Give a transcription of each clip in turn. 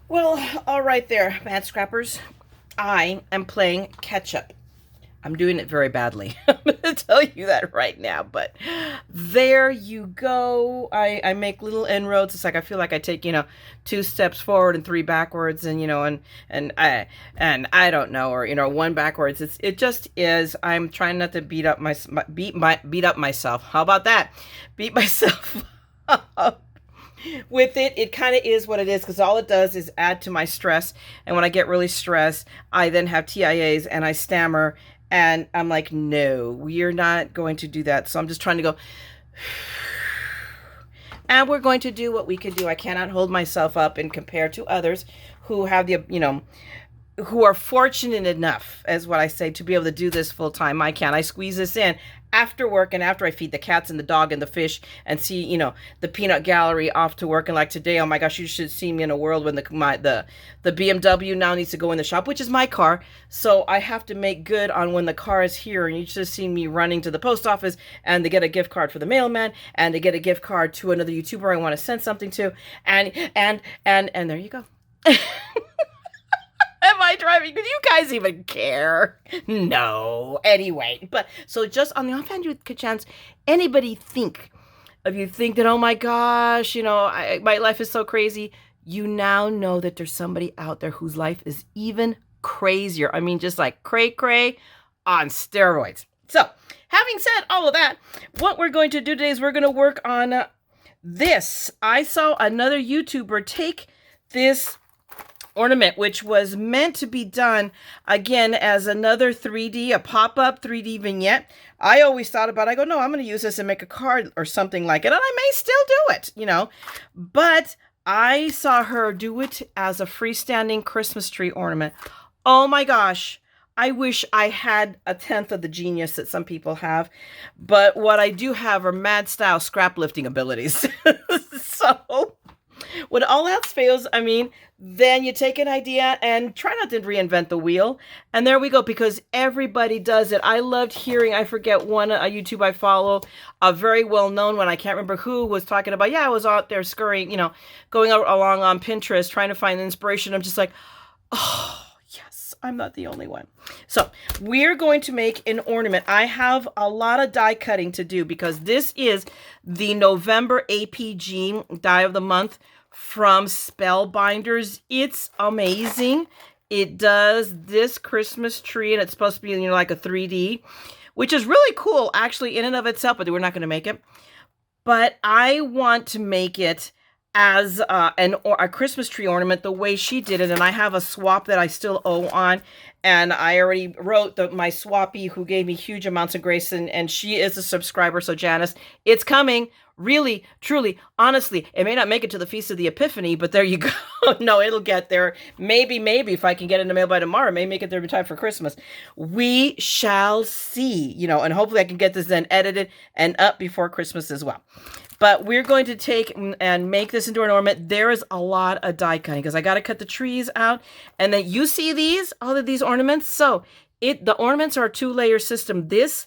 Well, all right there, Mad Scrappers. I am playing catch up. I'm doing it very badly. I'm going to tell you that right now. But there you go. I make little inroads. It's like I feel like I take, two steps forward and three backwards, and and I don't know, or one backwards. It just is. I'm trying not to beat up myself. How about that? Beat myself up with it. It kind of is what it is, because all it does is add to my stress. And when I get really stressed, I then have TIAs and I stammer, and I'm like, no, we're not going to do that. So I'm just trying to go, and we're going to do what we can do. I cannot hold myself up and compare to others who have who are fortunate enough, as what I say, to be able to do this full time. I can't. I squeeze this in after work, and after I feed the cats and the dog and the fish and see, the peanut gallery off to work. And like today, oh my gosh, you should see me in a world when the BMW now needs to go in the shop, which is my car. So I have to make good on when the car is here. And you just see me running to the post office and to get a gift card for the mailman and to get a gift card to another YouTuber I want to send something to. And there you go. Am I driving? Do you guys even care? No. Anyway, but so just on the offhand chance, anybody think that, oh my gosh, my life is so crazy. You now know that there's somebody out there whose life is even crazier. I mean, just like cray on steroids. So, having said all of that, what we're going to do today is we're going to work on this. I saw another YouTuber take this ornament, which was meant to be done again as another 3D, a pop-up 3D vignette. I always thought about it. I go, no, I'm going to use this and make a card or something like it, and I may still do it, but I saw her do it as a freestanding Christmas tree ornament. Oh my gosh, I wish I had a tenth of the genius that some people have, but what I do have are mad style scrap lifting abilities. So when all else fails, then you take an idea and try not to reinvent the wheel. And there we go, because everybody does it. I loved hearing, I forget a YouTube I follow, a very well-known one, I can't remember who, was talking about, I was out there scurrying, going along on Pinterest, trying to find inspiration. I'm just like, oh, yes, I'm not the only one. So we're going to make an ornament. I have a lot of die cutting to do, because this is the November APG die of the month from Spellbinders. It's amazing. It does this Christmas tree, and it's supposed to be, like a 3D, which is really cool, actually, in and of itself, but we're not going to make it. But I want to make it as a Christmas tree ornament the way she did it, and I have a swap that I still owe on, and I already wrote my swappy, who gave me huge amounts of grace, and she is a subscriber. So Janice, it's coming. Really, truly, honestly, it may not make it to the Feast of the Epiphany, but there you go. No, it'll get there. Maybe, if I can get it in the mail by tomorrow, it may make it there in time for Christmas. We shall see, and hopefully I can get this then edited and up before Christmas as well. But we're going to take and make this into an ornament. There is a lot of die cutting, because I got to cut the trees out. And then you see all of these ornaments. So the ornaments are a 2-layer system. This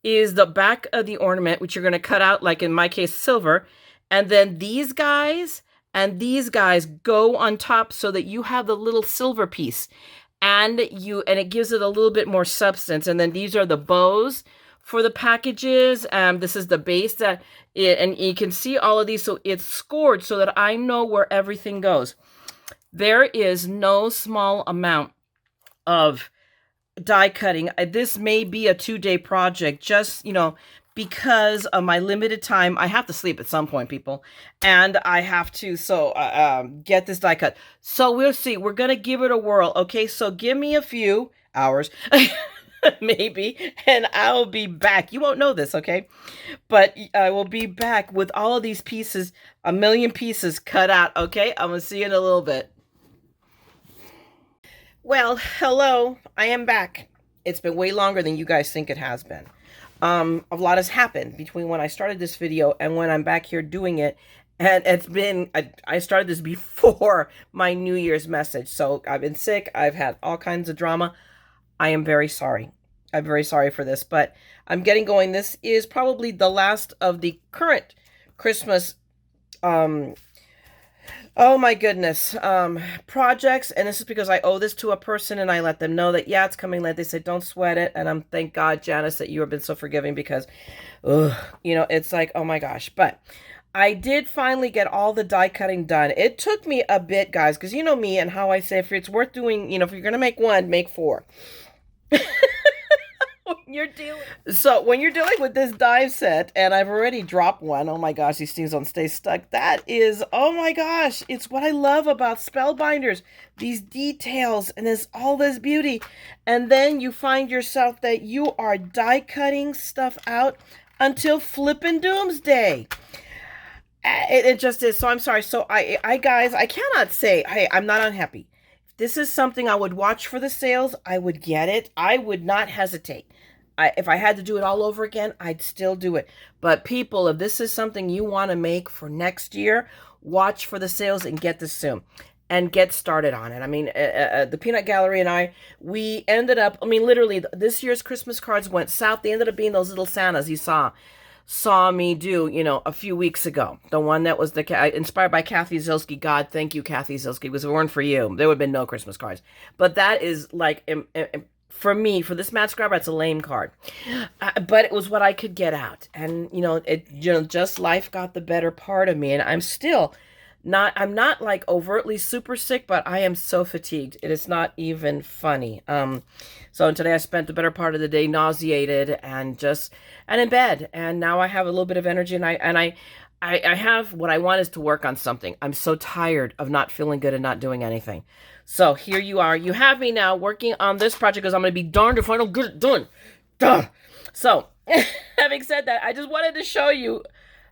is the back of the ornament, which you're going to cut out, like in my case, silver. And then these guys and these guys go on top so that you have the little silver piece. And it gives it a little bit more substance. And then these are the bows for the packages. This is the base and you can see all of these. So it's scored so that I know where everything goes. There is no small amount of die cutting. This may be a 2-day project, just, because of my limited time. I have to sleep at some point, people, and I have to get this die cut. So we'll see. We're going to give it a whirl. Okay, so give me a few hours, maybe, and I'll be back. You won't know this, okay? But I will be back with all of these pieces, a million pieces cut out, okay? I'm going to see you in a little bit. Well, hello, I am back. It's been way longer than you guys think it has been. A lot has happened between when I started this video and when I'm back here doing it. And it's been, I started this before my New Year's message. So I've been sick. I've had all kinds of drama. I am very sorry. I'm very sorry for this, but I'm getting going. This is probably the last of the current Christmas Oh my goodness. Projects, and this is because I owe this to a person and I let them know that, yeah, it's coming late. They said, don't sweat it. And I'm, thank God, Janice, that you have been so forgiving because, ugh, it's like, oh my gosh. But I did finally get all the die cutting done. It took me a bit, guys, because you know me and how I say, if it's worth doing, if you're going to make one, make four. When you're dealing with this dive set, and I've already dropped one, oh my gosh, these things don't stay stuck. That is, oh my gosh, it's what I love about Spellbinders. These details, and there's all this beauty. And then you find yourself that you are die cutting stuff out until flippin' doomsday. It just is. So I'm sorry. So I guys, I cannot say, hey, I'm not unhappy. If this is something I would watch for the sales, I would get it. I would not hesitate. If I had to do it all over again, I'd still do it. But people, if this is something you want to make for next year, watch for the sales and get this soon. And get started on it. I mean, the Peanut Gallery and I, we ended up, I mean, literally, this year's Christmas cards went south. They ended up being those little Santas you saw me do, a few weeks ago. The one that was inspired by Kathy Zilski. God, thank you, Kathy Zilski. It was born for you. There would have been no Christmas cards. But that is like, for me, for this TheMaddScrapper, it's a lame card. But it was what I could get out. And, just life got the better part of me. And I'm not like overtly super sick, but I am so fatigued. It is not even funny. So today I spent the better part of the day nauseated and in bed. And now I have a little bit of energy, and I have what I want is to work on something. I'm so tired of not feeling good and not doing anything. So here you are. You have me now working on this project because I'm going to be darned if I don't get it done. Duh. So having said that, I just wanted to show you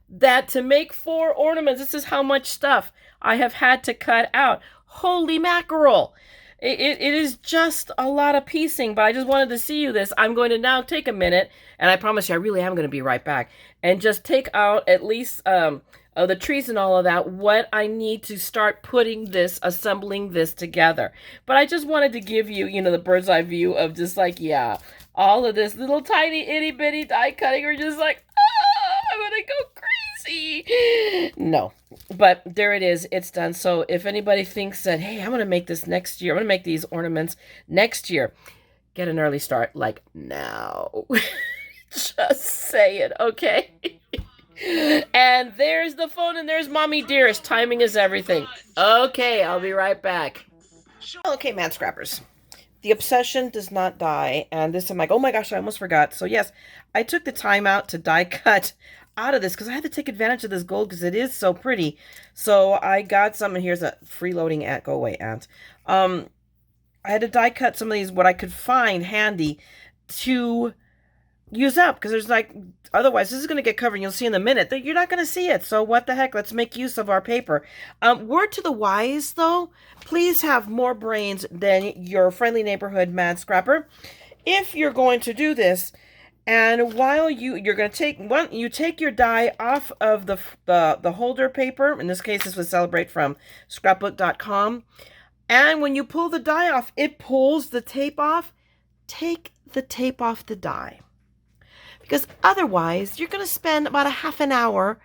that to make 4 ornaments, this is how much stuff I have had to cut out. Holy mackerel. It is just a lot of piecing, but I just wanted to see you this. I'm going to now take a minute, and I promise you, I really am going to be right back, and just take out at least of the trees and all of that, what I need to start assembling this together. But I just wanted to give you, the bird's eye view of just like, yeah, all of this little tiny itty bitty die cutting are just like, I'm going to go crazy. No, but there it is. It's done. So if anybody thinks that, hey, I'm going to make this next year, I'm going to make these ornaments next year, get an early start like now. Just say it, okay? And there's the phone, and there's Mommy Dearest. Timing is everything. Okay, I'll be right back. Okay, TheMaddScrappers. The obsession does not die. And this, I'm like, oh my gosh, I almost forgot. So yes, I took the time out to die cut out of this because I had to take advantage of this gold because it is so pretty. So I got some, and here's a freeloading ant. Go away, ant. I had to die cut some of these, what I could find handy to use up, because there's like, otherwise this is going to get covered and you'll see in a minute that you're not going to see it. So what the heck, let's make use of our paper. Word to the wise though, please have more brains than your friendly neighborhood TheMaddScrapper if you're going to do this. And while you're going to take your die off of the holder paper. In this case, this was Celebrate from scrapbook.com. And when you pull the die off, it pulls the tape off. Take the tape off the die. Because otherwise, you're going to spend about a half an hour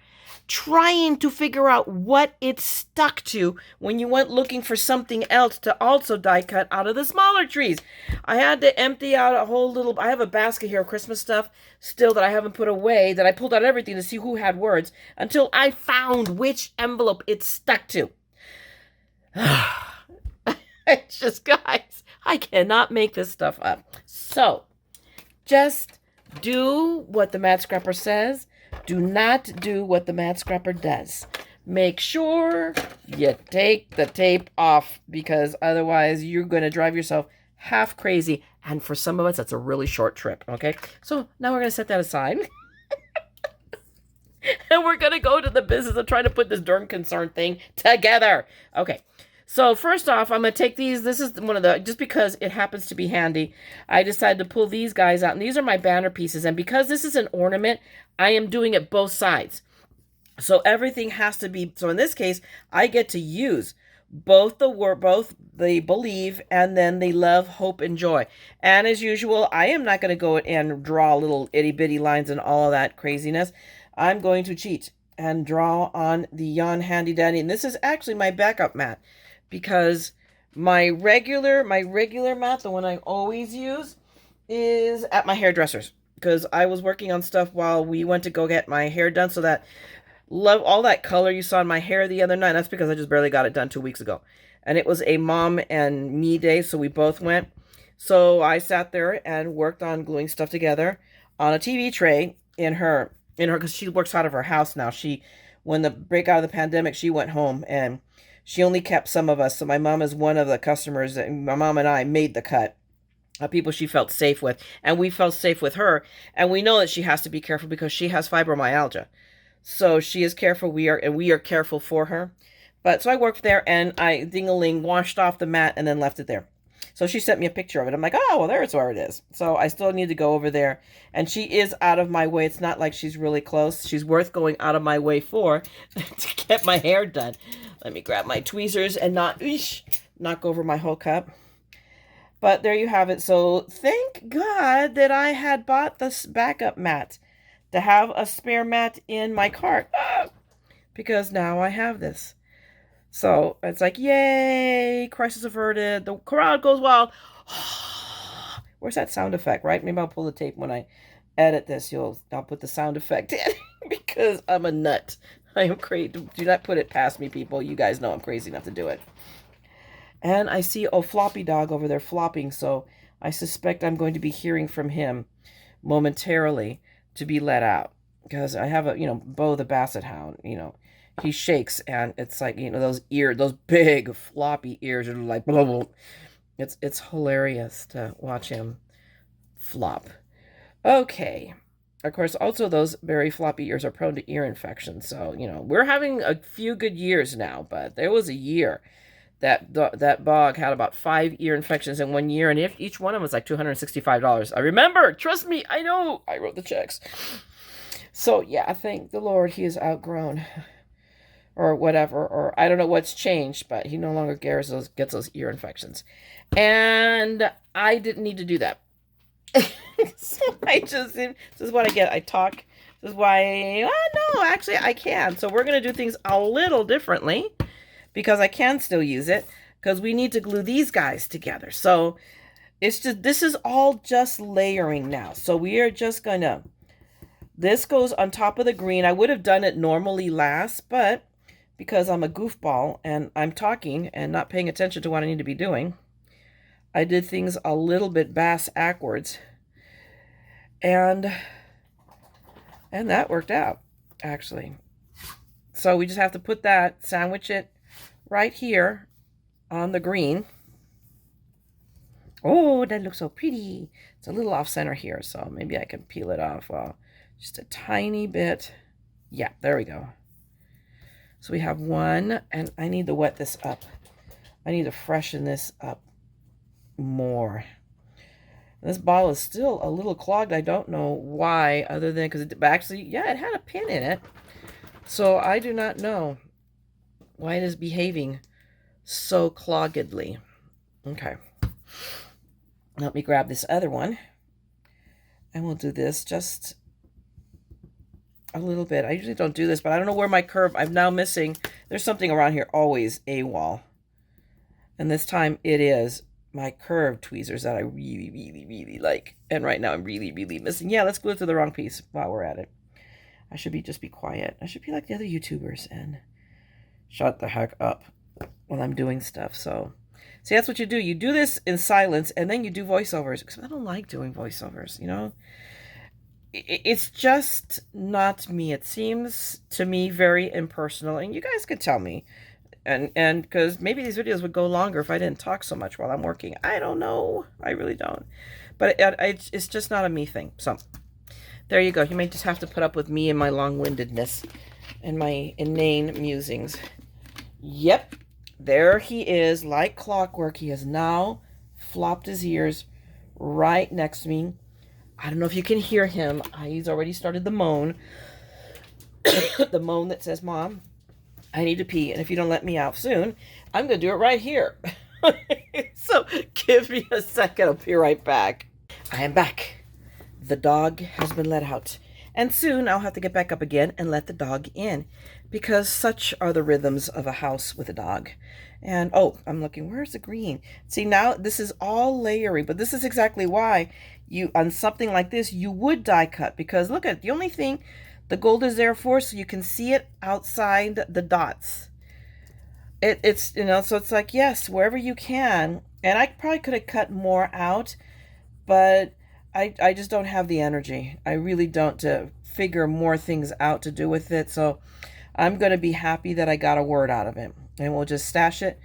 trying to figure out what it's stuck to when you went looking for something else to also die cut out of the smaller trees. I had to empty out a whole little, I have a basket here of Christmas stuff still that I haven't put away, that I pulled out everything to see who had words until I found which envelope it's stuck to. It's just, guys, I cannot make this stuff up. So, just do what the TheMaddScrapper says. Do not do what the TheMaddScrapper does. Make sure you take the tape off, because otherwise you're going to drive yourself half crazy. And for some of us, that's a really short trip, okay? So now we're going to set that aside. And we're going to go to the business of trying to put this darn concern thing together. Okay. So first off, I'm going to take these. This is one of the, just because it happens to be handy, I decided to pull these guys out. And these are my banner pieces. And because this is an ornament, I am doing it both sides. So everything has to be, so in this case, I get to use both the believe and then the love, hope, and joy. And as usual, I am not going to go and draw little itty bitty lines and all of that craziness. I'm going to cheat. and draw on the Yan Handy Dandy. And this is actually my backup mat because my regular mat, the one I always use, is at my hairdresser's because I was working on stuff while we went to go get my hair done. So that love all that color you saw in my hair the other night. That's because I just barely got it done 2 weeks ago. And it was a mom and me day, so we both went. So I sat there and worked on gluing stuff together on a TV tray in her, because she works out of her house now. When the break out of the pandemic, she went home and she only kept some of us. So my mom is one of the customers that my mom and I made the cut. People she felt safe with, and we felt safe with her. And we know that she has to be careful because she has fibromyalgia. So she is careful. We are careful for her. But so I worked there and I ding-a-ling washed off the mat and then left it there. So she sent me a picture of it. I'm like, oh, well, there's where it is. So I still need to go over there. And she is out of my way. It's not like she's really close. She's worth going out of my way for to get my hair done. Let me grab my tweezers and not knock over my whole cup. But there you have it. So thank God that I had bought this backup mat to have a spare mat in my cart. Because now I have this. So it's like, yay, crisis averted. The crowd goes wild. Where's that sound effect, right? Maybe I'll pull the tape when I edit this. I'll put the sound effect in because I'm a nut. I am crazy. Do not put it past me, people. You guys know I'm crazy enough to do it. And I see Floppy Dog over there flopping, so I suspect I'm going to be hearing from him momentarily to be let out. Because I have Bo the Basset Hound, he shakes and it's like, those big floppy ears are like, blah, blah. It's hilarious to watch him flop. Okay. Of course, also those very floppy ears are prone to ear infections. So, we're having a few good years now, but there was a year that bog had about 5 ear infections in 1 year, and if each one of them was like $265. I remember, trust me, I know, I wrote the checks. So yeah, thank the Lord he is outgrown, or whatever, or I don't know what's changed, but he no longer gets those ear infections, and I didn't need to do that. So this is what I get. I talk. This is why. No, actually, I can. So we're gonna do things a little differently. Because I can still use it, because we need to glue these guys together. So this is all just layering now. So we are just gonna, this goes on top of the green. I would have done it normally last, but because I'm a goofball and I'm talking and not paying attention to what I need to be doing, I did things a little bit bass-ackwards. And that worked out, actually. So we just have to put that, sandwich it right here on the green. Oh, that looks so pretty. It's a little off center here, so maybe I can peel it off just a tiny bit. Yeah, there we go. So we have one, and I need to wet this up. I need to freshen this up more. This bottle is still a little clogged. I don't know why, other than because it actually, yeah, it had a pin in it. So I do not know why it is behaving so cloggedly. Okay. Let me grab this other one. And we'll do this just a little bit. I usually don't do this, but I don't know where my curve, I'm now missing. There's something around here always AWOL. And this time it is my curved tweezers that I really, really, really like. And right now I'm really, really missing. Yeah, let's glue it to the wrong piece while we're at it. I should just be quiet. I should be like the other YouTubers and shut the heck up when I'm doing stuff. So, see, that's what you do. You do this in silence, and then you do voiceovers. Because I don't like doing voiceovers, It's just not me. It seems to me very impersonal, and you guys could tell me. And because maybe these videos would go longer if I didn't talk so much while I'm working. I don't know. I really don't. But it's just not a me thing. So, there you go. You may just have to put up with me and my long-windedness and my inane musings. Yep, there he is, like clockwork. He has now flopped his ears right next to me. I don't know if you can hear him. He's already started the moan. The moan that says, Mom, I need to pee, and if you don't let me out soon, I'm going to do it right here. So give me a second. I'll be right back. I am back. The dog has been let out, And soon I'll have to get back up again and let the dog in, because such are the rhythms of a house with a dog. And oh, I'm looking, where's the green? See, now this is all layery, but this is exactly why you, on something like this, you would die cut, because look at, the only thing the gold is there for, so you can see it outside the dots. It's, you know, so it's like, yes, wherever you can. And I probably could have cut more out, but I just don't have the energy. I really don't, to figure more things out to do with it. So I'm going to be happy that I got a word out of it. And we'll just stash it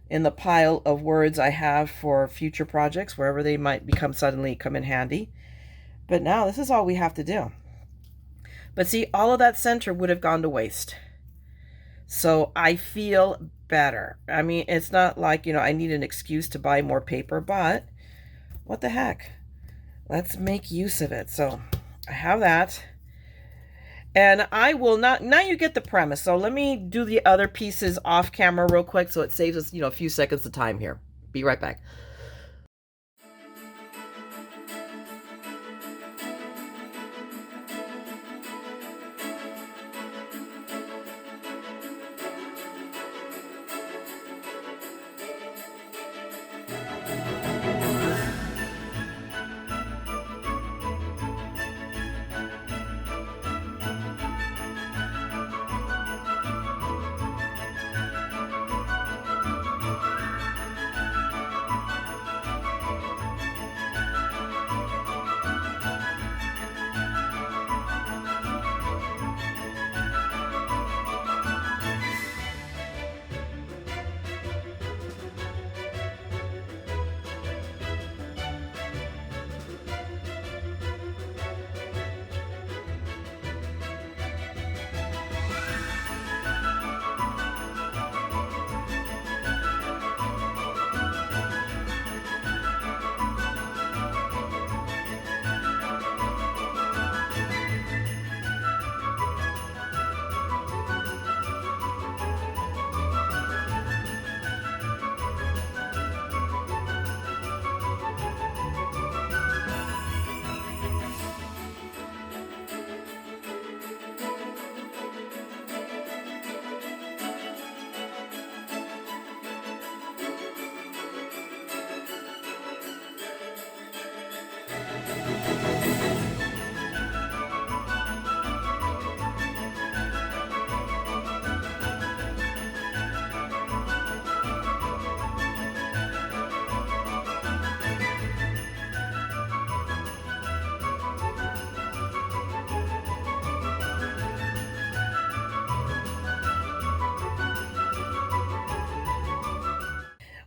in the pile of words I have for future projects, wherever they might suddenly come in handy. But now this is all we have to do. But see, all of that center would have gone to waste. So I feel better. I mean, it's not like, you know, I need an excuse to buy more paper, but what the heck? Let's make use of it. So I have that. And I will not, now you get the premise. So let me do the other pieces off camera real quick, so it saves us, you know, a few seconds of time here. Be right back.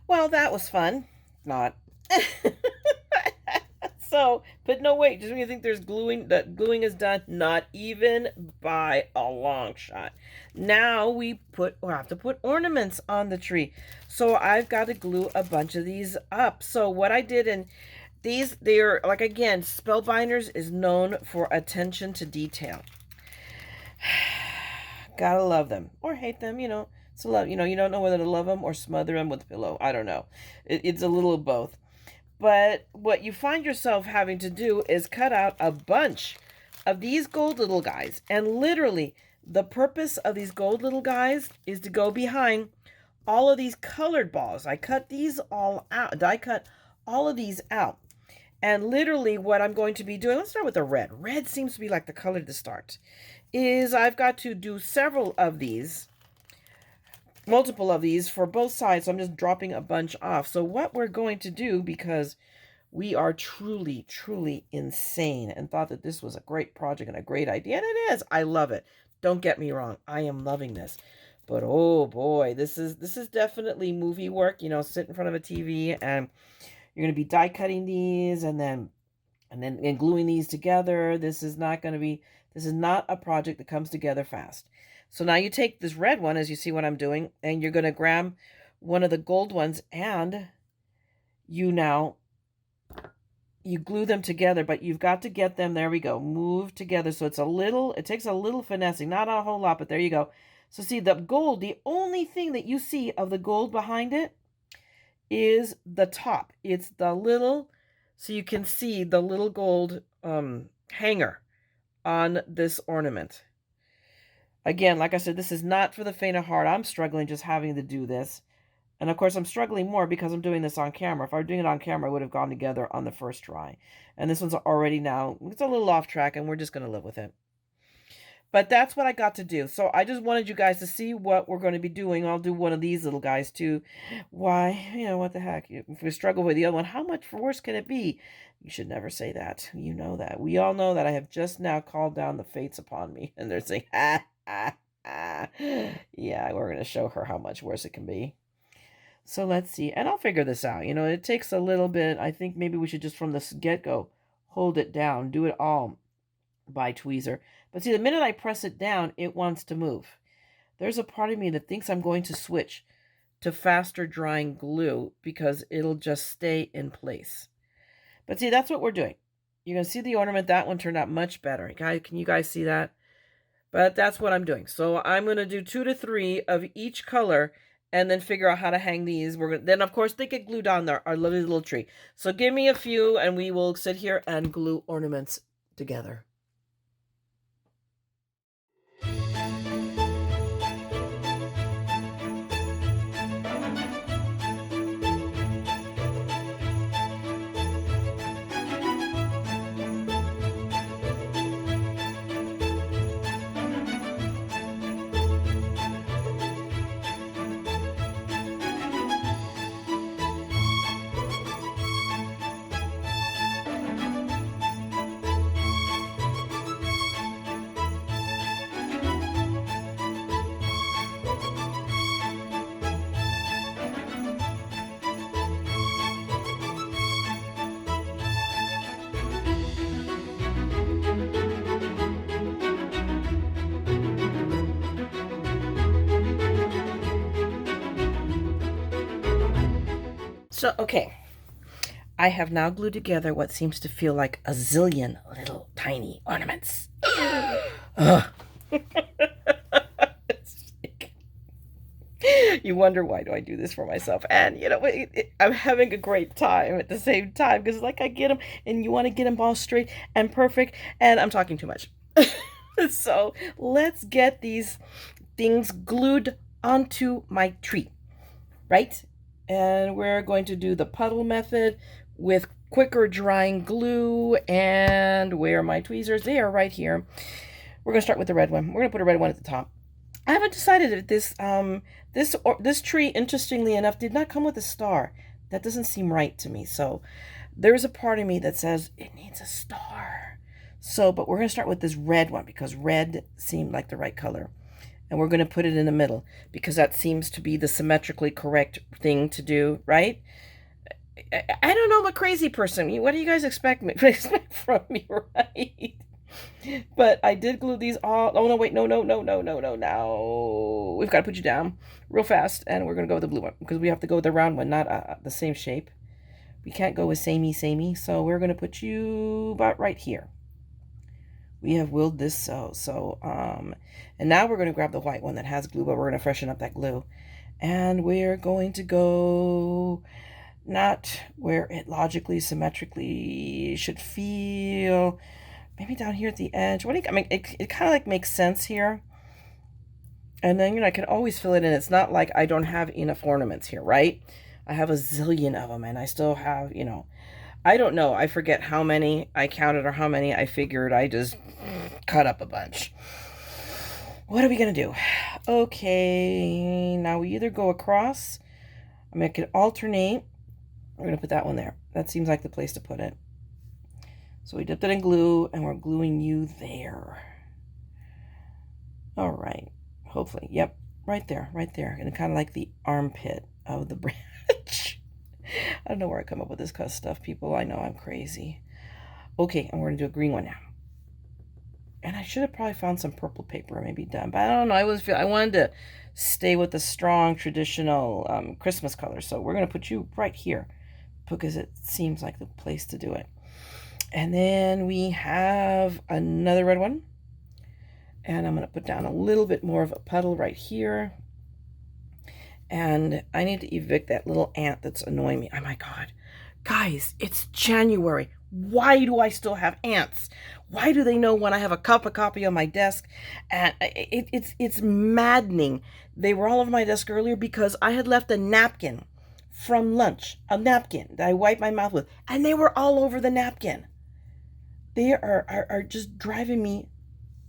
Well, that was fun. Not. So, but no, wait, just when you think there's gluing, that gluing is done, not even by a long shot. Now we have to put ornaments on the tree. So I've got to glue a bunch of these up. So what I did, and they're, like, again, Spellbinders is known for attention to detail. Gotta love them or hate them, you know. It's a love, you know, you don't know whether to love them or smother them with a pillow. I don't know. It's a little of both. But what you find yourself having to do is cut out a bunch of these gold little guys. And literally, the purpose of these gold little guys is to go behind all of these colored balls. I cut these all out. I cut all of these out. And literally what I'm going to be doing, let's start with the red. Red seems to be like the color to start. Is I've got to do several of these, multiple of these for both sides. So I'm just dropping a bunch off. So what we're going to do, because we are truly, truly insane and thought that this was a great project and a great idea, and it is. I love it. Don't get me wrong. I am loving this. But oh boy, this is definitely movie work. You know, sit in front of a TV and you're going to be die cutting these and then gluing these together. This is not a project that comes together fast. So now you take this red one, as you see what I'm doing, and you're going to grab one of the gold ones and you glue them together, but you've got to get them, there we go, move together. So it takes a little finessing, not a whole lot, but there you go. So see the gold, the only thing that you see of the gold behind it is the top. It's the little, so you can see the little gold hanger on this ornament. Again, like I said, this is not for the faint of heart. I'm struggling just having to do this. And of course, I'm struggling more because I'm doing this on camera. If I were doing it on camera, I would have gone together on the first try. And this one's already now, it's a little off track, and we're just going to live with it. But that's what I got to do. So I just wanted you guys to see what we're going to be doing. I'll do one of these little guys too. Why? You know, what the heck? If we struggle with the other one, how much worse can it be? You should never say that. You know that. We all know that I have just now called down the fates upon me. And they're saying, ah, ah, ah. Yeah, we're going to show her how much worse it can be. So let's see. And I'll figure this out. You know, it takes a little bit. I think maybe we should just from the get-go hold it down. Do it all by tweezer. But see, the minute I press it down, it wants to move. There's a part of me that thinks I'm going to switch to faster drying glue because it'll just stay in place. But see, that's what we're doing. You can see the ornament. That one turned out much better. Can you guys see that? But that's what I'm doing. So I'm going to do 2 to 3 of each color and then figure out how to hang these. Then, of course, they get glued on our lovely little tree. So give me a few and we will sit here and glue ornaments together. So, okay, I have now glued together what seems to feel like a zillion little tiny ornaments. You wonder, why do I do this for myself? And, you know, I'm having a great time at the same time because, like, I get them and you want to get them all straight and perfect, and I'm talking too much. So let's get these things glued onto my tree, right? And we're going to do the puddle method with quicker drying glue. And where are my tweezers? They are right here. We're going to start with the red one. We're going to put a red one at the top. I haven't decided if this tree, interestingly enough, did not come with a star. That doesn't seem right to me. So there's a part of me that says it needs a star. So, but we're going to start with this red one because red seemed like the right color. And we're going to put it in the middle because that seems to be the symmetrically correct thing to do, right? I don't know, I'm a crazy person. What do you guys expect from me, right? But I did glue these all. Oh, no, wait, no. Now we've got to put you down real fast. And we're going to go with the blue one because we have to go with the round one, not the same shape. We can't go with samey. So we're going to put you about right here. We have willed this so. And now we're going to grab the white one that has glue, but we're going to freshen up that glue. And we're going to go not where it logically, symmetrically should feel. Maybe down here at the edge. I mean, it kind of like makes sense here. And then, you know, I can always fill it in. It's not like I don't have enough ornaments here, right? I have a zillion of them, and I still have, you know, I don't know. I forget how many I counted or how many I figured. I just cut up a bunch. What are we going to do? Okay, now we either go across. I mean, I can alternate. We're going to put that one there. That seems like the place to put it. So we dipped it in glue, and we're gluing you there. All right. Hopefully. Yep. Right there. And kind of like the armpit of the branch. I don't know where I come up with this kind of stuff, people. I know I'm crazy. Okay, and we're going to do a green one now. And I should have probably found some purple paper and maybe done. But I don't know. I wanted to stay with the strong, traditional Christmas color. So we're going to put you right here because it seems like the place to do it. And then we have another red one. And I'm going to put down a little bit more of a puddle right here. And I need to evict that little ant that's annoying me. Oh my God. Guys, it's January. Why do I still have ants? Why do they know when I have a cup of coffee on my desk? And it's maddening. They were all over my desk earlier because I had left a napkin from lunch, a napkin that I wiped my mouth with, and they were all over the napkin. They are just driving me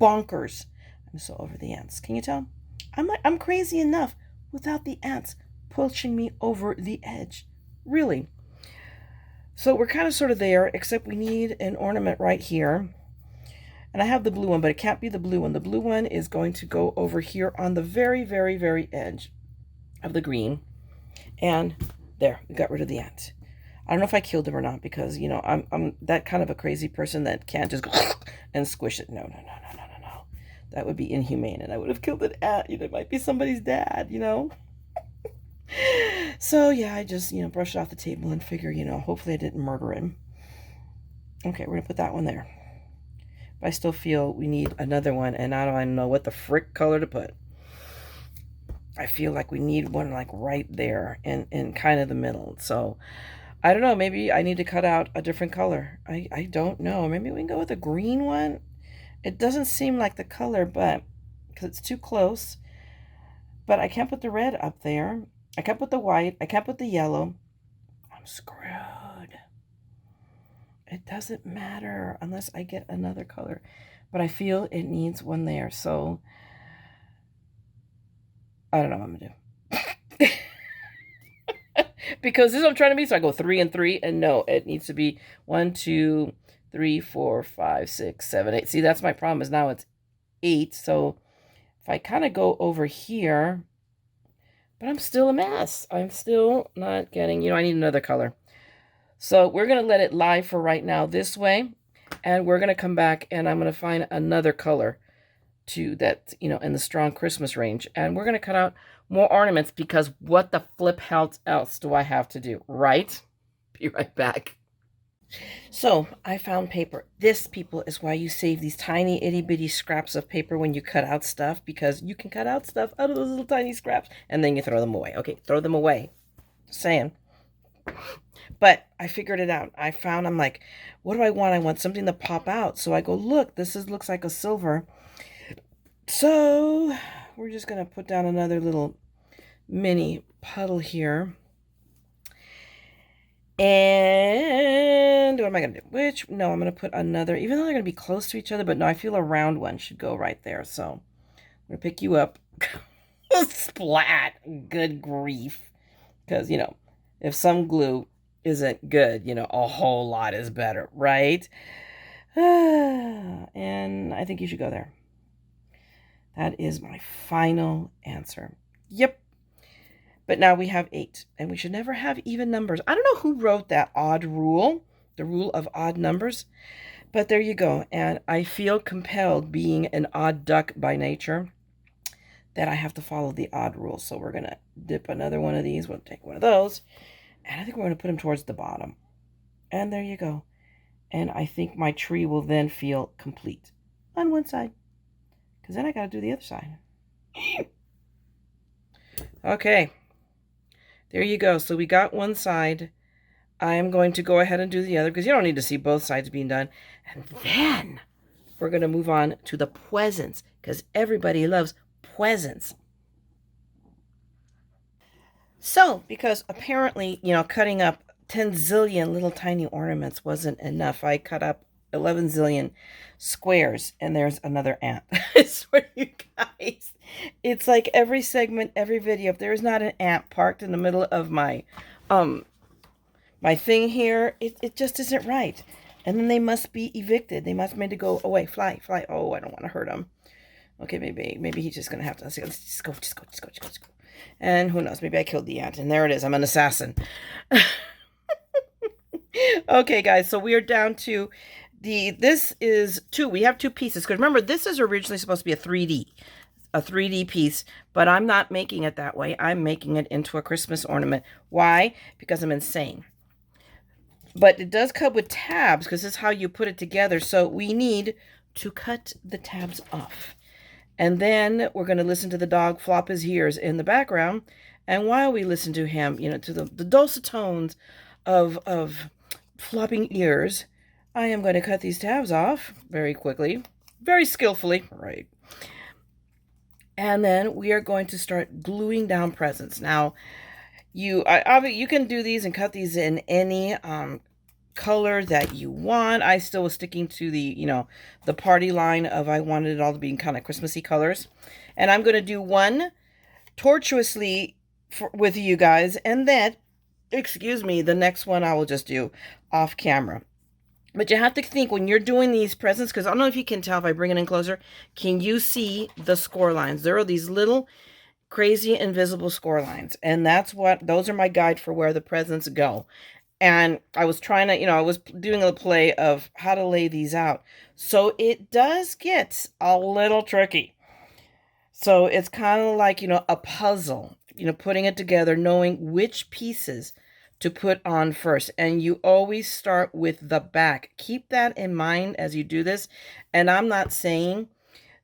bonkers. I'm so over the ants. Can you tell? I'm crazy enough without the ants pushing me over the edge. Really. So we're kind of sort of there, except we need an ornament right here. And I have the blue one, but it can't be the blue one. The blue one is going to go over here on the very, very, very edge of the green. And there, we got rid of the ant. I don't know if I killed him or not, because, you know, I'm that kind of a crazy person that can't just go and squish it. No. That would be inhumane, and I would have killed an ant. You know, it might be somebody's dad, you know. So, yeah, I just, you know, brushed it off the table and figure, you know, hopefully I didn't murder him. Okay, we're going to put that one there. But I still feel we need another one, and I don't know what the frick color to put. I feel like we need one, like, right there in kind of the middle. So, I don't know. Maybe I need to cut out a different color. I don't know. Maybe we can go with a green one. It doesn't seem like the color, but because it's too close. But I can't put the red up there. I can't put the white. I can't put the yellow. I'm screwed. It doesn't matter unless I get another color. But I feel it needs one there. So I don't know what I'm going to do. Because this is what I'm trying to be. So I go 3 and 3. And no, it needs to be 1, 2, 3, 4, 5, 6, 7, 8. See, that's my problem, is now it's 8. So if I kind of go over here, but I'm still a mess. I'm still not getting, you know, I need another color. So we're going to let it lie for right now this way. And we're going to come back and I'm going to find another color to that, you know, in the strong Christmas range. And we're going to cut out more ornaments, because what the flip else do I have to do, right? Be right back. So I found paper. This, people, is why you save these tiny itty bitty scraps of paper when you cut out stuff, because you can cut out stuff out of those little tiny scraps and then you throw them away. Okay, throw them away. Just saying. But I figured it out. I'm like, what do I want? I want something to pop out. So I go, look, looks like a silver. So we're just going to put down another little mini puddle here. And what am I going to do? No, I'm going to put another, even though they're going to be close to each other, but no, I feel a round one should go right there. So I'm going to pick you up. Splat. Good grief. Because, you know, if some glue isn't good, you know, a whole lot is better, right? And I think you should go there. That is my final answer. Yep. But now we have 8, and we should never have even numbers. I don't know who wrote that odd rule, the rule of odd numbers, but there you go. And I feel compelled, being an odd duck by nature, that I have to follow the odd rule. So we're going to dip another one of these. We'll take one of those, and I think we're going to put them towards the bottom. And there you go. And I think my tree will then feel complete on one side, because then I got to do the other side. Okay. There you go. So we got one side. I am going to go ahead and do the other, because you don't need to see both sides being done. And then we're going to move on to the presents, because everybody loves presents. So, because apparently, you know, cutting up 10 zillion little tiny ornaments wasn't enough, I cut up 11 zillion squares, and there's another ant. I swear, you guys, it's like every segment, every video, if there is not an ant parked in the middle of my my thing here, it just isn't right. And then they must be evicted. They must be made to go away. Fly. Oh, I don't want to hurt him. Okay, maybe he's just gonna have to, let's just go. And who knows, maybe I killed the ant, and there it is. I'm an assassin. Okay, guys, so we are down to this is 2. We have 2 pieces, because remember, this is originally supposed to be a 3D piece, but I'm not making it that way. I'm making it into a Christmas ornament. Why? Because I'm insane. But it does come with tabs, because this is how you put it together. So we need to cut the tabs off. And then we're going to listen to the dog flop his ears in the background. And while we listen to him, you know, to the dulcet tones of flopping ears, I am going to cut these tabs off very quickly, very skillfully, right? And then we are going to start gluing down presents. Now, you can do these and cut these in any color that you want. I still was sticking to the, the party line of I wanted it all to be kind of Christmassy colors. And I'm going to do one tortuously with you guys, and then, excuse me, the next one I will just do off camera. But you have to think when you're doing these presents, because I don't know if you can tell if I bring it in closer, can you see the score lines? There are these little crazy invisible score lines, and those are my guide for where the presents go. And I was trying to, I was doing a play of how to lay these out. So it does get a little tricky. So it's kind of like, a puzzle, putting it together, knowing which pieces to put on first. And you always start with the back. Keep that in mind as you do this. And I'm not saying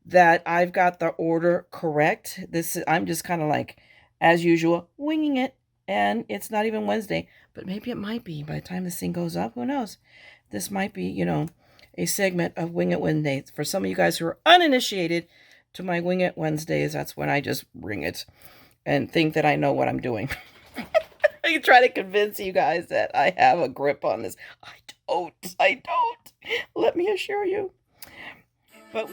that I've got the order correct. I'm just kind of like, as usual, winging it. And it's not even Wednesday, but maybe it might be by the time this thing goes up. Who knows? This might be, a segment of Wing It Wednesdays. For some of you guys who are uninitiated to my Wing It Wednesdays, that's when I just ring it and think that I know what I'm doing. I try to convince you guys that I have a grip on this. I don't. Let me assure you. But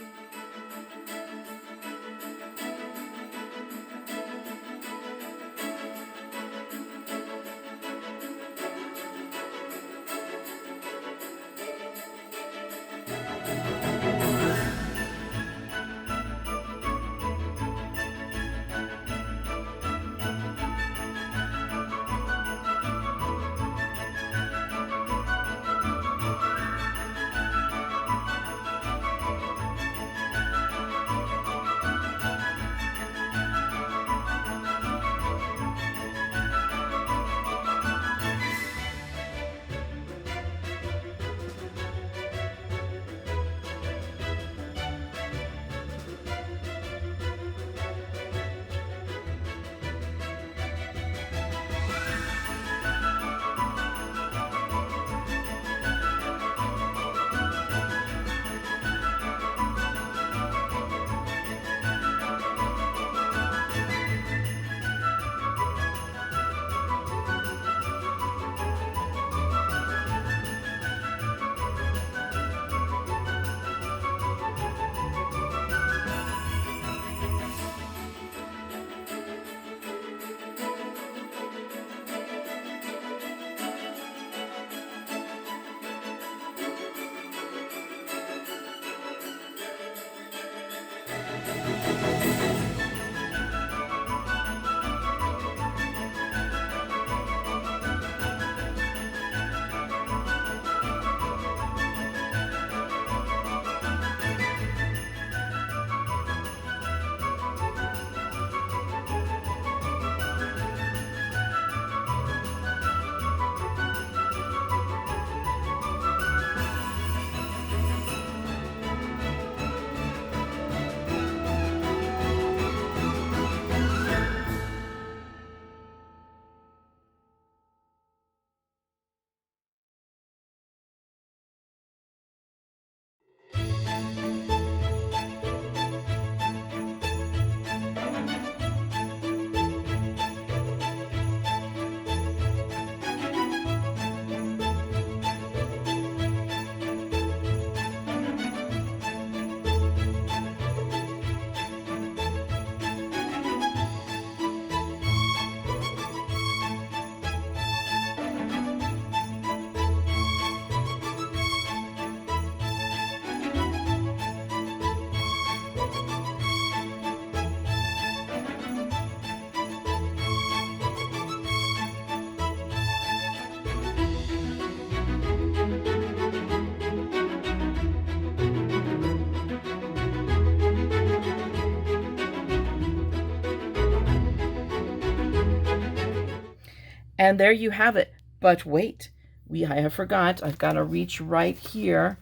And there you have it. But wait, I have forgot. I've got to reach right here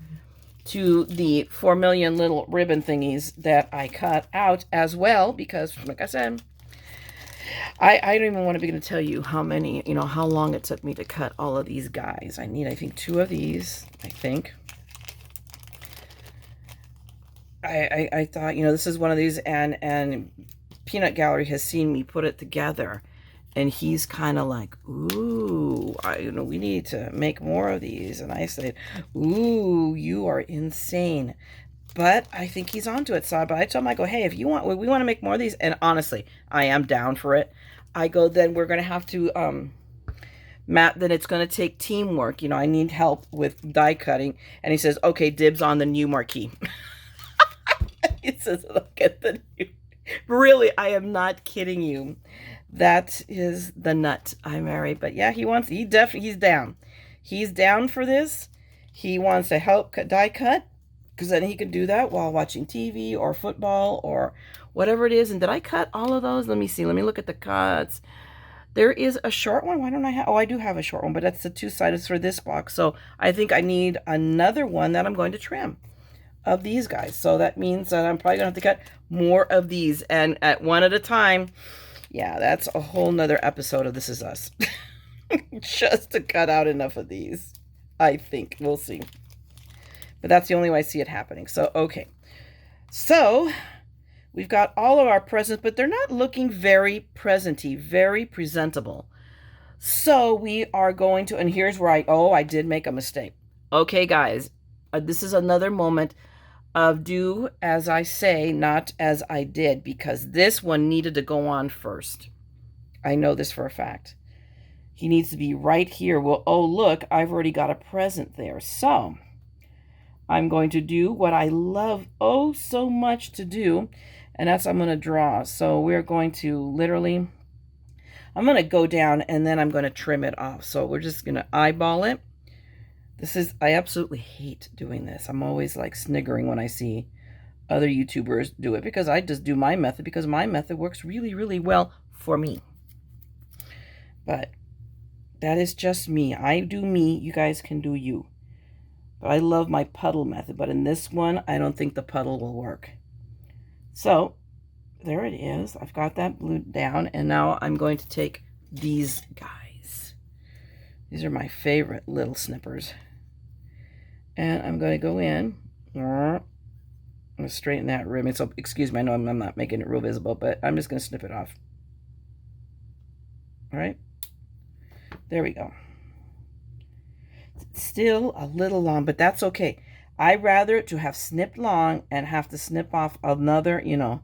to the 4 million little ribbon thingies that I cut out as well, because like I said, I don't even want to begin to tell you how many, how long it took me to cut all of these guys. I need, I think, 2 of these, I think. I thought, you know, this is one of these, and Peanut Gallery has seen me put it together, and he's kind of like, ooh, you know, we need to make more of these. And I said, ooh, you are insane. But I think he's onto it. So, but I told him, I go, hey, if you want, we want to make more of these. And honestly, I am down for it. I go, then we're going to have to, Matt, then it's going to take teamwork. You know, I need help with die cutting. And he says, okay, dibs on the new marquee. He says, look at the new. Really, I am not kidding you. That is the nut I married. But yeah, he's down. He's down for this. He wants to help die cut, because then he can do that while watching TV or football or whatever it is. And did I cut all of those? Let me see. Let me look at the cuts. There is a short one. Why don't I have? Oh, I do have a short one, but that's the two-sided for this box. So I think I need another one that I'm going to trim of these guys. So that means that I'm probably going to have to cut more of these, and at one at a time. Yeah, that's a whole nother episode of This Is Us. Just to cut out enough of these, I think. We'll see. But that's the only way I see it happening. So, okay. So, we've got all of our presents, but they're not looking very presenty, very presentable. So, we are going to, and here's where I did make a mistake. Okay, guys, this is another moment of do as I say, not as I did, because this one needed to go on first. I know this for a fact. He needs to be right here. Well, oh, look, I've already got a present there. So I'm going to do what I love oh so much to do, and that's I'm going to draw. So we're going to literally, I'm going to go down and then I'm going to trim it off. So we're just going to eyeball it. I absolutely hate doing this. I'm always like sniggering when I see other YouTubers do it, because I just do my method, because my method works really, really well for me. But that is just me. I do me. You guys can do you. But I love my puddle method. But in this one, I don't think the puddle will work. So there it is. I've got that blue down. And now I'm going to take these guys. These are my favorite little snippers. And I'm going to go in. I'm going to straighten that ribbon. So, excuse me, I know I'm not making it real visible, but I'm just going to snip it off. All right. There we go. It's still a little long, but that's okay. I'd rather to have snipped long and have to snip off another, you know,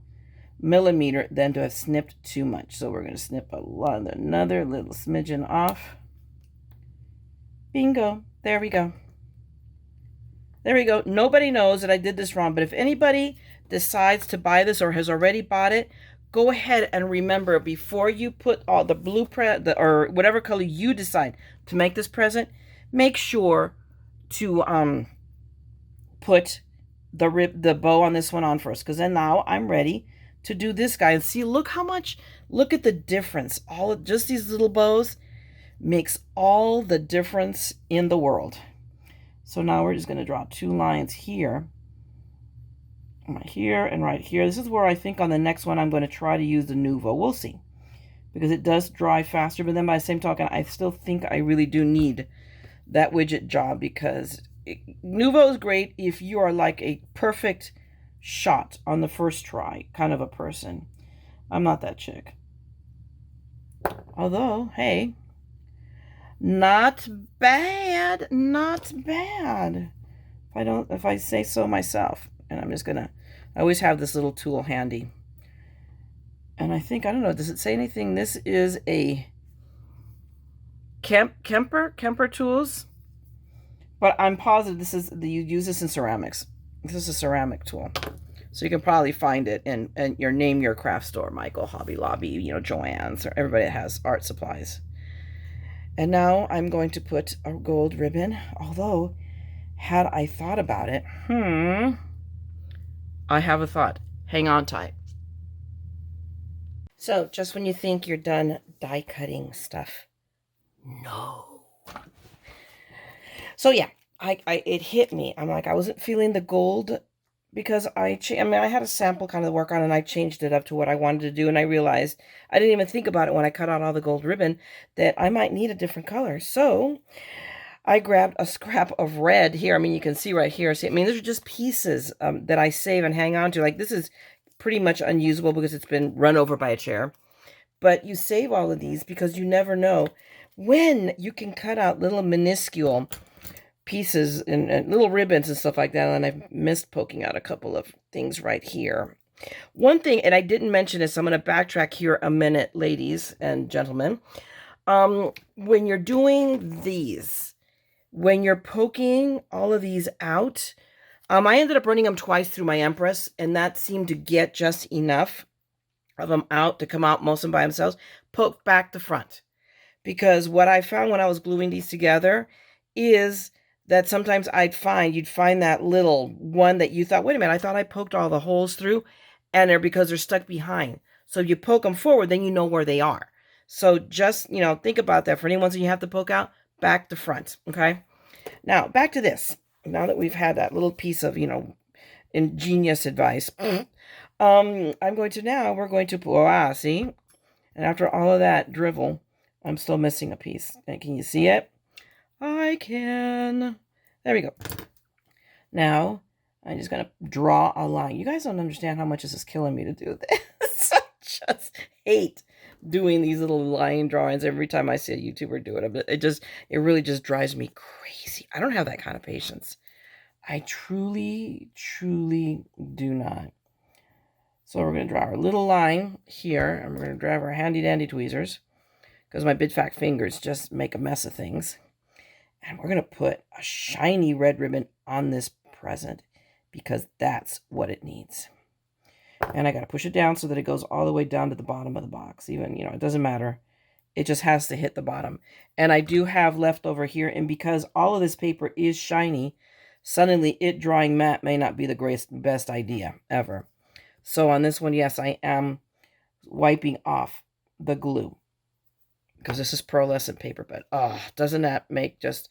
millimeter than to have snipped too much. So we're going to snip another little smidgen off. Bingo. There we go. There we go. Nobody knows that I did this wrong, but if anybody decides to buy this or has already bought it, go ahead and remember, before you put all the blueprint or whatever color you decide to make this present, make sure to put the bow on this one on first, because then now I'm ready to do this guy. And see, look at the difference. Just these little bows makes all the difference in the world. So now we're just going to draw two lines here, right here and right here. This is where I think on the next one I'm going to try to use the Nuvo. We'll see, because it does dry faster. But then by the same token, I still think I really do need that widget job, because Nuvo is great if you are like a perfect shot on the first try kind of a person. I'm not that chick. Although, hey, not bad, not bad. If I say so myself. And I'm just gonna, I always have this little tool handy. And I think, I don't know, does it say anything? This is a Kemper tools. But I'm positive you use this in ceramics. This is a ceramic tool. So you can probably find it in your craft store, Michael, Hobby Lobby, you know, Joann's, or everybody that has art supplies. And now I'm going to put a gold ribbon, although had I thought about it, I have a thought. Hang on tight. So just when you think you're done die cutting stuff, no. So yeah, it hit me. I'm like, I wasn't feeling the gold, because I had a sample kind of work on, and I changed it up to what I wanted to do, and I realized I didn't even think about it when I cut out all the gold ribbon that I might need a different color. So I grabbed a scrap of red here. I mean, you can see right here. See, I mean, these are just pieces that I save and hang on to. Like, this is pretty much unusable because it's been run over by a chair. But you save all of these because you never know when you can cut out little minuscule pieces and little ribbons and stuff like that. And I've missed poking out a couple of things right here. One thing, and I didn't mention this, I'm going to backtrack here a minute, ladies and gentlemen. When you're doing these, when you're poking all of these out, I ended up running them twice through my Empress, and that seemed to get just enough of them out to come out, most of them by themselves. Poke back the front. Because what I found when I was gluing these together is that sometimes you'd find that little one that you thought, wait a minute, I thought I poked all the holes through, and they're because they're stuck behind. So if you poke them forward, then you know where they are. So just, think about that. For any ones that you have to poke out, back to front, okay? Now, back to this. Now that we've had that little piece of, ingenious advice, we're going to, see? And after all of that drivel, I'm still missing a piece. And can you see it? I can. There we go. Now, I'm just going to draw a line. You guys don't understand how much this is killing me to do this. I just hate doing these little line drawings every time I see a YouTuber do it. It really just drives me crazy. I don't have that kind of patience. I truly, truly do not. So we're going to draw our little line here, and we're going to grab our handy-dandy tweezers, because my big fat fingers just make a mess of things. And we're going to put a shiny red ribbon on this present, because that's what it needs. And I got to push it down so that it goes all the way down to the bottom of the box. Even, it doesn't matter. It just has to hit the bottom. And I do have left over here, and because all of this paper is shiny, suddenly it drying matte may not be the best idea ever. So on this one, yes, I am wiping off the glue, because this is pearlescent paper, but doesn't that make just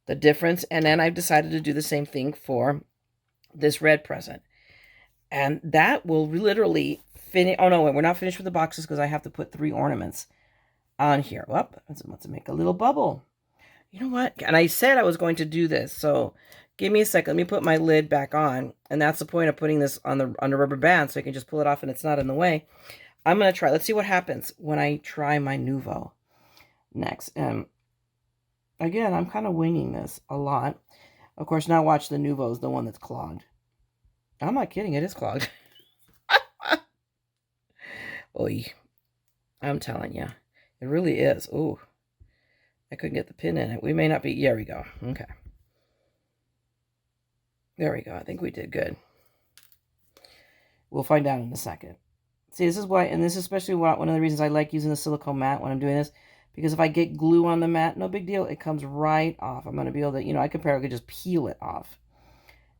the difference? And then I've decided to do the same thing for this red present. And that will literally finish. Oh, no, we're not finished with the boxes, because I have to put 3 ornaments on here. Well, let's make a little bubble. You know what? And I said I was going to do this, so give me a second. Let me put my lid back on. And that's the point of putting this on the rubber band, so I can just pull it off and it's not in the way. I'm going to try. Let's see what happens when I try my Nouveau next. And again, I'm kind of winging this a lot. Of course, now watch the Nouveau is the one that's clogged. I'm not kidding. It is clogged. Oy. I'm telling you. It really is. Ooh. I couldn't get the pin in it. We may not be. There we go. Okay. There we go. I think we did good. We'll find out in a second. See, this is why, and this is especially one of the reasons I like using the silicone mat when I'm doing this, because if I get glue on the mat, no big deal. It comes right off. I'm going to be able to, I could just peel it off.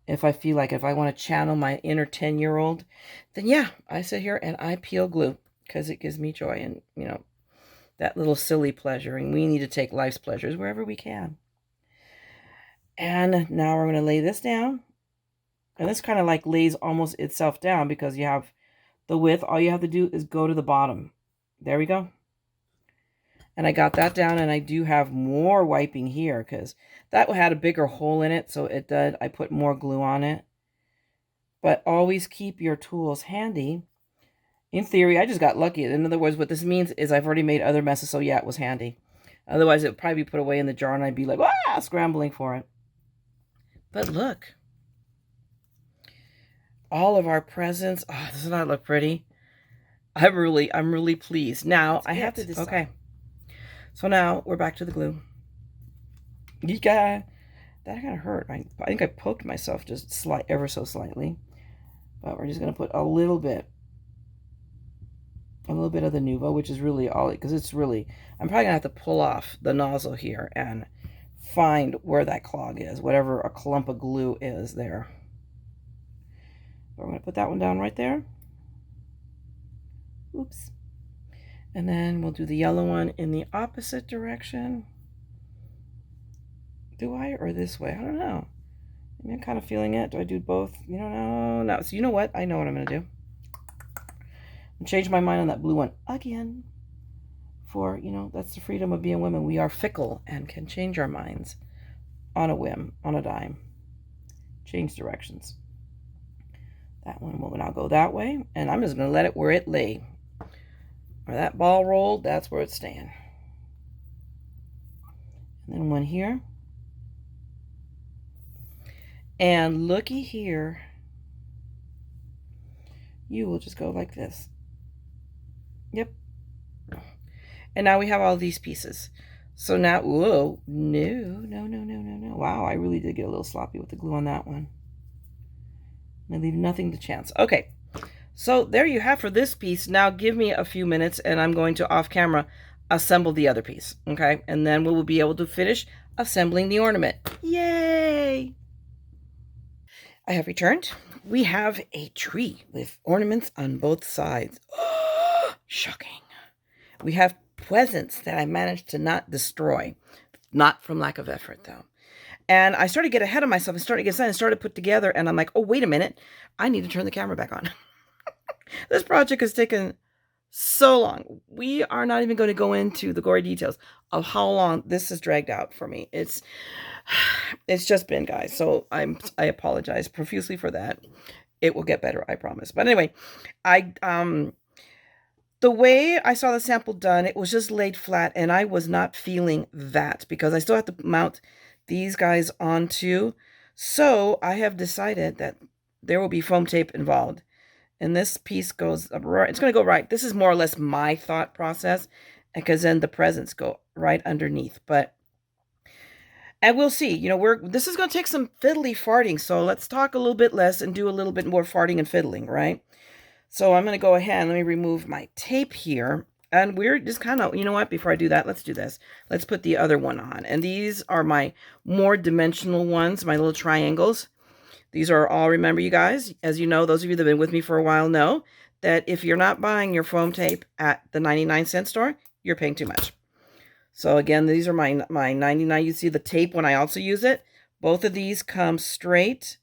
If I feel like, if I want to channel my inner 10-year-old, then yeah, I sit here and I peel glue, because it gives me joy and, that little silly pleasure. And we need to take life's pleasures wherever we can. And now we're going to lay this down. And this kind of like lays almost itself down, because you have the width. All you have to do is go to the bottom. There we go. And I got that down, and I do have more wiping here, because that had a bigger hole in it, so it did. I put more glue on it. But always keep your tools handy. In theory, I just got lucky. In other words, what this means is I've already made other messes, so yeah, it was handy. Otherwise, it would probably be put away in the jar, and I'd be like, scrambling for it. But look. All of our presents. Oh, doesn't that look pretty? I'm really pleased. Now, I have to decide. Okay. So now, we're back to the glue. That kind of hurt. I think I poked myself just ever so slightly. But we're just going to put a little bit of the Nouveau, which is really all, because it's really, I'm probably going to have to pull off the nozzle here and find where that clog is, whatever a clump of glue is there. We're going to put that one down right there. Oops. And then we'll do the yellow one in the opposite direction. Do I, or this way? I don't know. I'm kind of feeling it. Do I do both? No. So you know what? I know what I'm going to do. And change my mind on that blue one again. For, that's the freedom of being women. We are fickle and can change our minds on a whim, on a dime. Change directions. That one will now go that way, and I'm just going to let it where it lay. Where that ball rolled, that's where it's staying. And then one here. And looky here. You will just go like this. Yep. And now we have all these pieces. So now, whoa, no. Wow, I really did get a little sloppy with the glue on that one. I leave nothing to chance. Okay, so there you have for this piece. Now give me a few minutes and I'm going to off camera assemble the other piece. Okay, and then we will be able to finish assembling the ornament. Yay! I have returned. We have a tree with ornaments on both sides. Oh, shocking. We have presents that I managed to not destroy. Not from lack of effort, though. And I started to get ahead of myself and started to get excited and started to put together. And I'm like, oh, wait a minute. I need to turn the camera back on. This project has taken so long. We are not even going to go into the gory details of how long this has dragged out for me. It's just been, guys. So I apologize profusely for that. It will get better, I promise. But anyway, the way I saw the sample done, it was just laid flat, and I was not feeling that because I still have to mount these guys onto. So I have decided that there will be foam tape involved. And this piece goes up right. It's going to go right. This is more or less my thought process, because then the presents go right underneath. And we'll see. You know, this is going to take some fiddly farting. So let's talk a little bit less and do a little bit more farting and fiddling, right? So I'm going to go ahead and let me remove my tape here. And we're just kind of, you know what, before I do that, let's do this. Let's put the other one on. And these are my more dimensional ones, my little triangles. These are all, remember you guys, as you know, those of you that have been with me for a while know that if you're not buying your foam tape at the 99-cent store, you're paying too much. So again, these are my 99. You see the tape when I also use it. Both of these come straight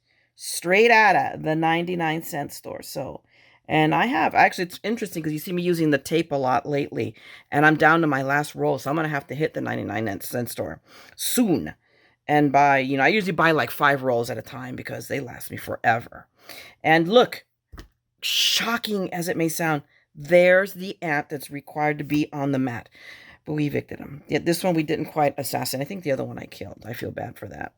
out of the 99-cent store. So, and I have, actually, it's interesting because you see me using the tape a lot lately, and I'm down to my last roll, so I'm going to have to hit the 99-cent store soon. And buy, you know, I usually buy like 5 rolls at a time because they last me forever. And look, shocking as it may sound, there's the ant that's required to be on the mat. But we evicted him. Yeah, this one we didn't quite assassinate. I think the other one I killed. I feel bad for that.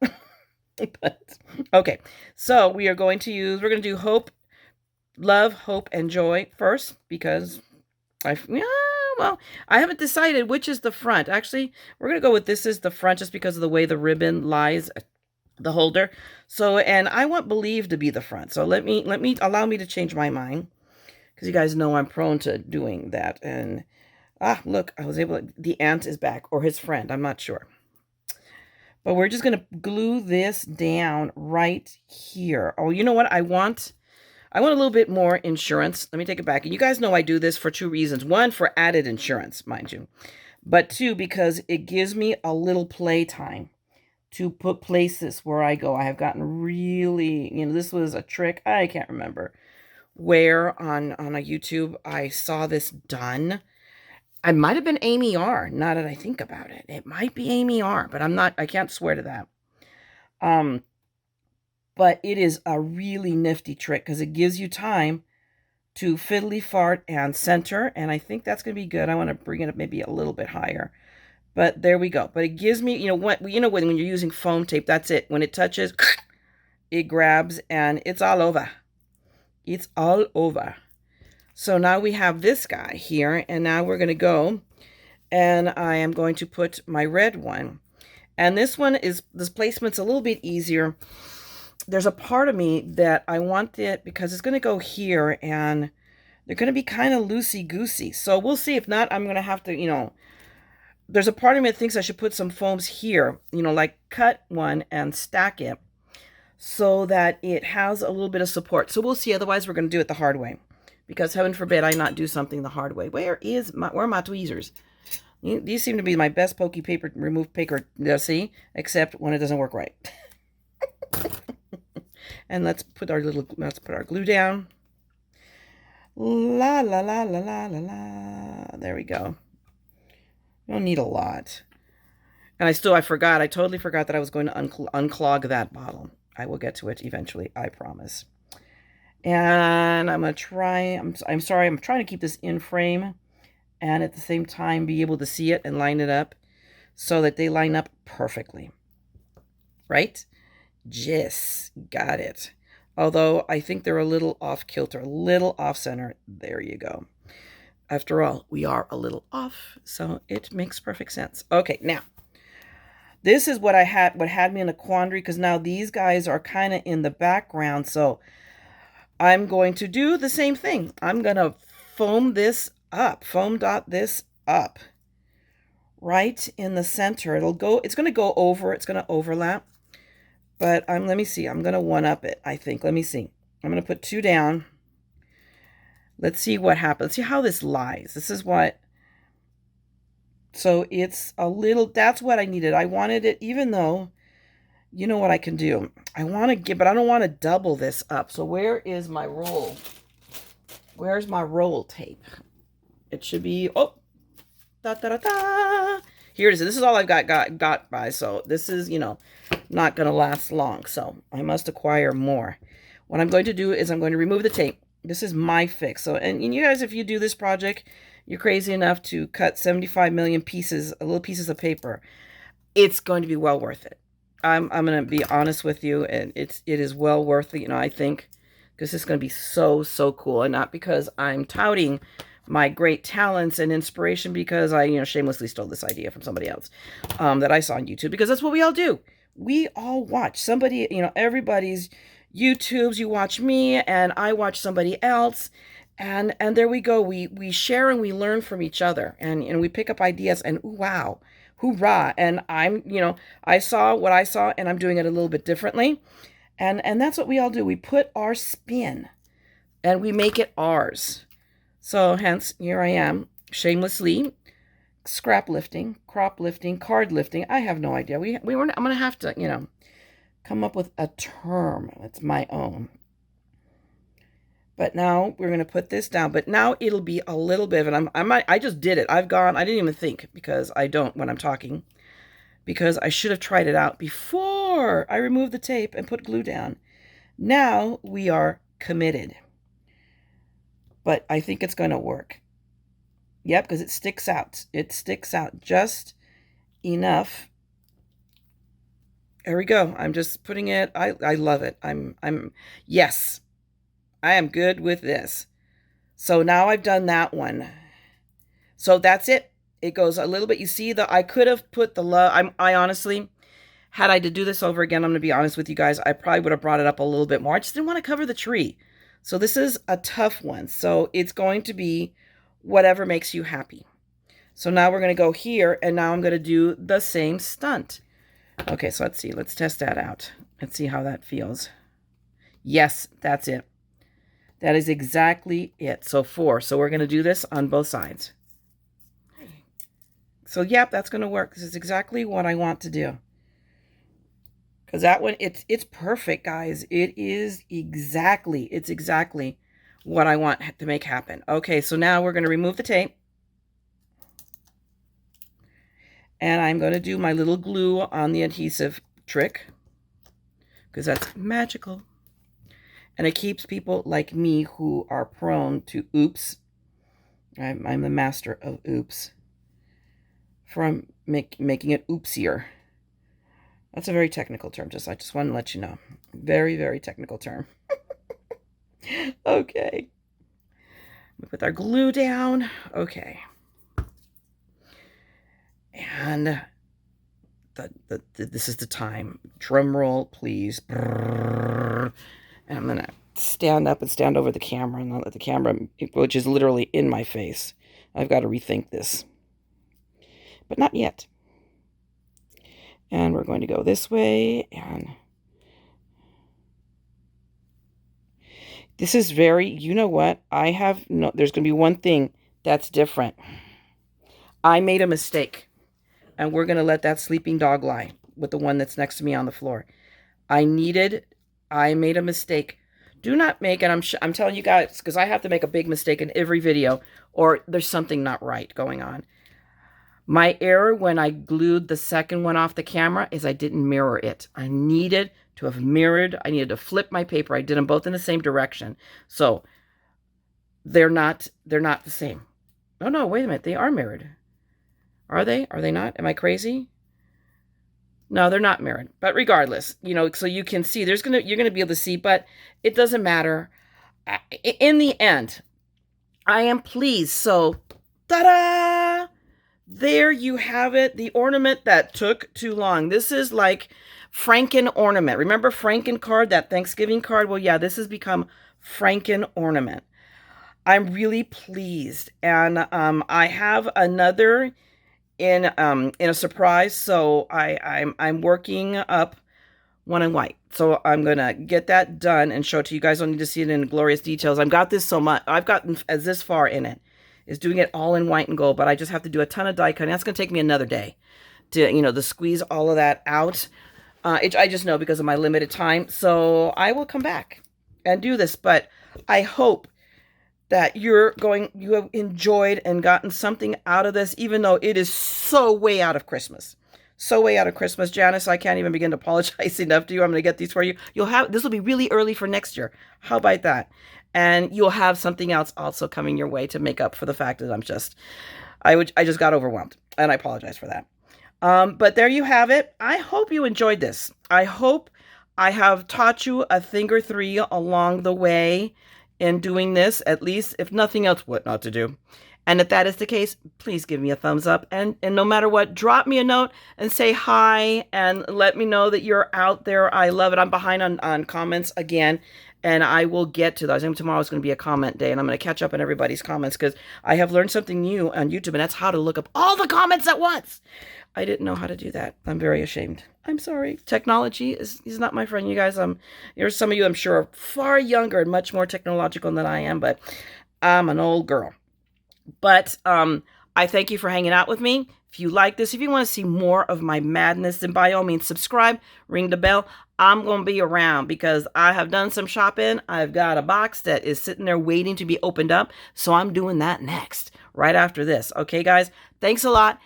But okay, so we're going to do hope, love, hope, and joy first because well, I haven't decided which is the front. Actually, we're going to go with this is the front just because of the way the ribbon lies, the holder. So, and I want believe to be the front. So allow me to change my mind because you guys know I'm prone to doing that. And look, I was able to, the ant is back, or his friend. I'm not sure. But we're just going to glue this down right here. Oh, you know what? I want a little bit more insurance. Let me take it back. And you guys know I do this for 2 reasons. 1, for added insurance, mind you. But 2, because it gives me a little play time to put places where I go. I have gotten really, you know, this was a trick. I can't remember where on a YouTube I saw this done. I might have been Amy R. Now that I think about it. It might be Amy R. But I can't swear to that. But it is a really nifty trick because it gives you time to fiddly fart and center. And I think that's going to be good. I want to bring it up maybe a little bit higher. But there we go. But it gives me, you know, when you're using foam tape, that's it. When it touches, it grabs and it's all over. It's all over. So now we have this guy here. And now we're going to go and I am going to put my red one. And this placement's a little bit easier. There's a part of me that I want it because it's going to go here and they're going to be kind of loosey-goosey. So we'll see. If not, I'm going to have to, you know, there's a part of me that thinks I should put some foams here, you know, like cut one and stack it so that it has a little bit of support. So we'll see. Otherwise, we're going to do it the hard way because heaven forbid I not do something the hard way. Where are my tweezers? These seem to be my best pokey paper, remove paper, see, except when it doesn't work right. And let's put our glue down. La la la la la la la. There we go. You don't need a lot. And I forgot. I totally forgot that I was going to unclog that bottle. I will get to it eventually, I promise. And I'm going to try, I'm sorry, I'm trying to keep this in frame and at the same time be able to see it and line it up so that they line up perfectly. Right? Just got it. Although I think they're a little off kilter, a little off center. There you go. After all, we are a little off, so it makes perfect sense. Okay, now, this is what had me in a quandary, because now these guys are kind of in the background, so I'm going to do the same thing. I'm going to foam dot this up right in the center. It's going to go over, it's going to overlap, but let me see. I'm going to one-up it, I think. Let me see. I'm going to put 2 down. Let's see what happens. See how this lies. This is what... So it's a little... That's what I needed. I wanted it, even though... You know what I can do? I want to get... But I don't want to double this up. So where is my roll? Where's my roll tape? It should be... Oh! Da, da, da, da. Here it is. This is all I've got by. So this is, not going to last long. So I must acquire more. What I'm going to do is I'm going to remove the tape. This is my fix. So, and you guys, if you do this project, you're crazy enough to cut 75 million pieces, little pieces of paper, it's going to be well worth it. I'm going to be honest with you, and it is well worth it, I think, because it's going to be so cool. And not because I'm touting my great talents and inspiration, because I, shamelessly stole this idea from somebody else that I saw on YouTube, because that's what we all do. We all watch somebody, everybody's YouTubes, you watch me and I watch somebody else, and there we go. We share and we learn from each other, and we pick up ideas, and ooh, wow, hoorah. And I saw what I saw, and I'm doing it a little bit differently, and that's what we all do. We put our spin and we make it ours. So hence here I am, shamelessly scrap lifting, crop lifting, card lifting. I have no idea. I'm gonna have to come up with a term that's my own. But now we're going to put this down. But now it'll be a little bit of I just did it. I didn't even think, because I don't when I'm talking. Because I should have tried it out before I removed the tape and put glue down. Now we are committed. But I think it's going to work. Yep, because it sticks out. It sticks out just enough. There we go. I'm just putting it. I love it. Yes, I am good with this. So now I've done that one. So that's it. It goes a little bit. You see I could have put the love. I honestly, had I to do this over again, I'm going to be honest with you guys, I probably would have brought it up a little bit more. I just didn't want to cover the tree. So this is a tough one. So it's going to be whatever makes you happy. So now we're going to go here, and now I'm going to do the same stunt. Okay, so let's see. Let's test that out. Let's see how that feels. Yes, that's it. That is exactly it. So 4. So we're going to do this on both sides. So, yep, that's going to work. This is exactly what I want to do. Because that one, it's perfect, guys. It's exactly what I want to make happen. Okay, so now we're going to remove the tape. And I'm going to do my little glue on the adhesive trick, because that's magical. And it keeps people like me who are prone to oops. I'm the master of oops. From making it oopsier. That's a very technical term. I just want to let you know. Very, very technical term. Okay. We put our glue down. Okay. And this is the time. Drum roll, please. And I'm going to stand up and stand over the camera and not let the camera, which is literally in my face. I've got to rethink this. But not yet. And we're going to go this way. And this is very, you know what? There's going to be one thing that's different. I made a mistake. And we're going to let that sleeping dog lie with the one that's next to me on the floor. I made a mistake. Do not make, and I'm telling you guys, because I have to make a big mistake in every video, or there's something not right going on. My error when I glued the second one off the camera is I didn't mirror it. I needed to have mirrored. I needed to flip my paper. I did them both in the same direction. So they're not the same. Oh no, wait a minute. They are mirrored. Are they? Are they not? Am I crazy? No, they're not mirrored. But regardless, so you can see you're gonna be able to see, but it doesn't matter. In the end, I am pleased. So, ta-da! There you have it. The ornament that took too long. This is like Franken ornament. Remember Franken card, that Thanksgiving card? Well, yeah, this has become Franken ornament. I'm really pleased, and I have another in a surprise. So I'm working up one in white. So I'm gonna get that done and show it to you guys. Don't need to see it in glorious details. I've got this so much. I've gotten as this far in it, is doing it all in white and gold. But I just have to do a ton of die cutting. That's gonna take me another day to to squeeze all of that out. I just know because of my limited time. So I will come back and do this. But I hope that you have enjoyed and gotten something out of this, even though it is so way out of Christmas. So way out of Christmas. Janice, I can't even begin to apologize enough to you. I'm going to get these for you. This will be really early for next year. How about that? And you'll have something else also coming your way to make up for the fact that I just got overwhelmed, and I apologize for that. But there you have it. I hope you enjoyed this. I hope I have taught you a thing or three along the way in doing this, at least, if nothing else, what not to do. And if that is the case, please give me a thumbs up. And no matter what, drop me a note and say hi and let me know that you're out there. I love it. I'm behind on comments again, and I will get to those. I think tomorrow is going to be a comment day, and I'm going to catch up on everybody's comments because I have learned something new on YouTube, and that's how to look up all the comments at once. I didn't know how to do that. I'm very ashamed. I'm sorry. Technology is not my friend, you guys. There's some of you, I'm sure, are far younger and much more technological than I am, but I'm an old girl. But I thank you for hanging out with me. If you like this, if you want to see more of my madness, then by all means, subscribe, ring the bell. I'm going to be around because I have done some shopping. I've got a box that is sitting there waiting to be opened up. So I'm doing that next, right after this. Okay, guys? Thanks a lot.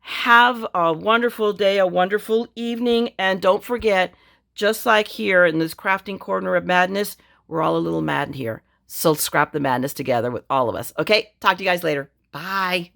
Have a wonderful day, a wonderful evening. And don't forget, just like here in this crafting corner of madness, we're all a little mad here. So scrap the madness together with all of us. Okay? Talk to you guys later. Bye.